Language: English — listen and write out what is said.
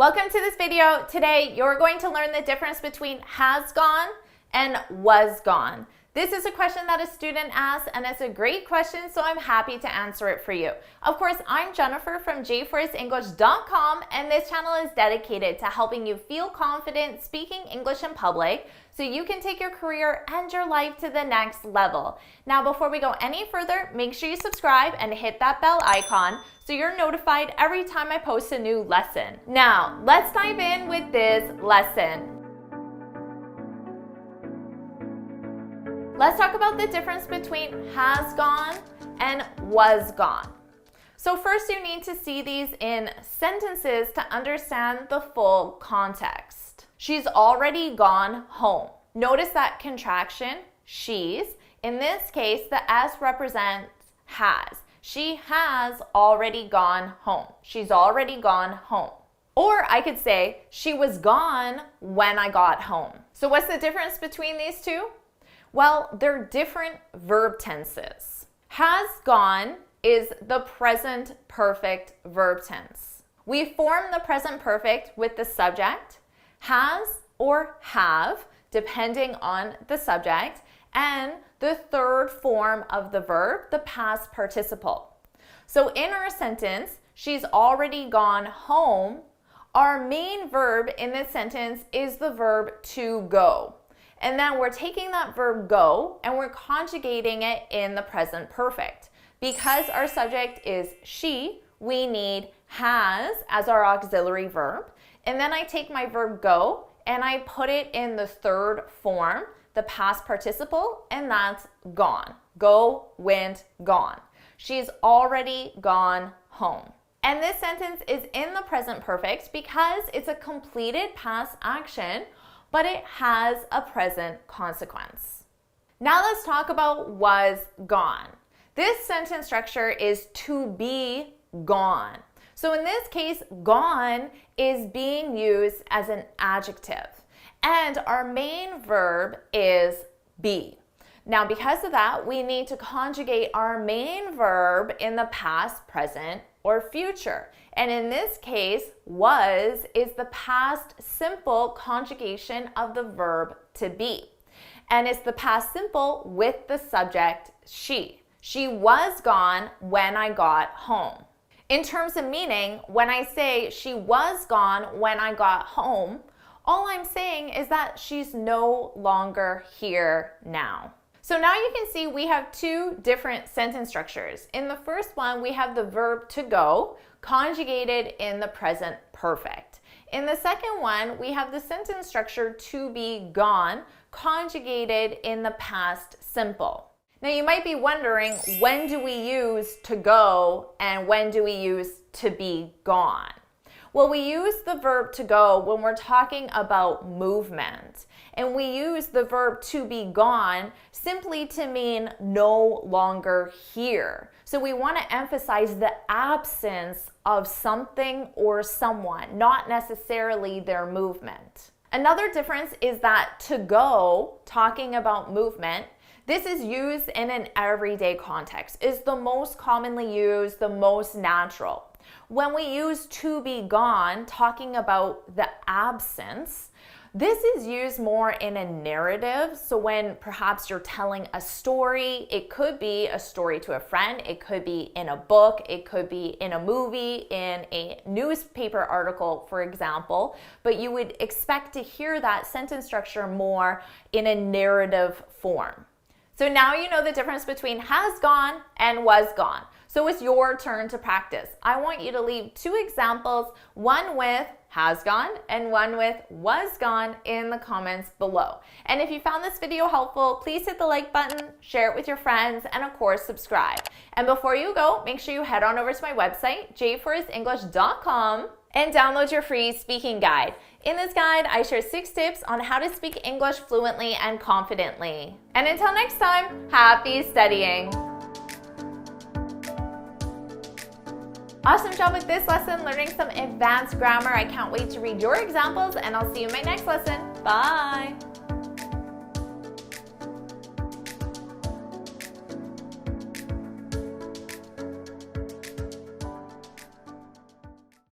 Welcome to this video. Today, you're going to learn the difference between has gone and was gone. This is a question that a student asked, and it's a great question, so I'm happy to answer it for you. Of course, I'm Jennifer from JForrestEnglish.com, and this channel is dedicated to helping you feel confident speaking English in public so you can take your career and your life to the next level. Now, before we go any further, make sure you subscribe and hit that bell icon so you're notified every time I post a new lesson. Now, let's dive in with this lesson. Let's talk about the difference between has gone and was gone. So first you need to see these in sentences to understand the full context. She's already gone home. Notice that contraction, she's. In this case, the S represents has. She has already gone home. She's already gone home. Or I could say, she was gone when I got home. So what's the difference between these two? Well, they're different verb tenses. Has gone is the present perfect verb tense. We form the present perfect with the subject, has or have, depending on the subject, and the third form of the verb, the past participle. So in our sentence, she's already gone home, our main verb in this sentence is the verb to go. And then we're taking that verb go and we're conjugating it in the present perfect. Because our subject is she, we need has as our auxiliary verb. And then I take my verb go and I put it in the third form, the past participle, and that's gone. Go, went, gone. She's already gone home. And this sentence is in the present perfect because it's a completed past action, but it has a present consequence. Now let's talk about was gone. This sentence structure is to be gone. So in this case, gone is being used as an adjective, and our main verb is be. Now because of that, we need to conjugate our main verb in the past, present, or future. And in this case, was is the past simple conjugation of the verb to be. And it's the past simple with the subject she. She was gone when I got home. In terms of meaning, when I say she was gone when I got home, all I'm saying is that she's no longer here now. So now you can see we have two different sentence structures. In the first one, we have the verb to go conjugated in the present perfect. In the second one, we have the sentence structure to be gone conjugated in the past simple. Now you might be wondering, when do we use to go and when do we use to be gone? Well, we use the verb to go when we're talking about movement. And we use the verb to be gone simply to mean no longer here. So we want to emphasize the absence of something or someone, not necessarily their movement. Another difference is that to go, talking about movement, this is used in an everyday context, is the most commonly used, the most natural. When we use to be gone, talking about the absence, this is used more in a narrative. So when perhaps you're telling a story, it could be a story to a friend, it could be in a book, it could be in a movie, in a newspaper article, for example, but you would expect to hear that sentence structure more in a narrative form. So now you know the difference between has gone and was gone. So it's your turn to practice. I want you to leave two examples, one with has gone and one with was gone, in the comments below. And if you found this video helpful, please hit the like button, share it with your friends, and of course subscribe. And before you go, make sure you head on over to my website, JForrestEnglish.com, and download your free speaking guide. In this guide, I share 6 tips on how to speak English fluently and confidently. And until next time, happy studying! Awesome job with this lesson, learning some advanced grammar. I can't wait to read your examples, and I'll see you in my next lesson. Bye!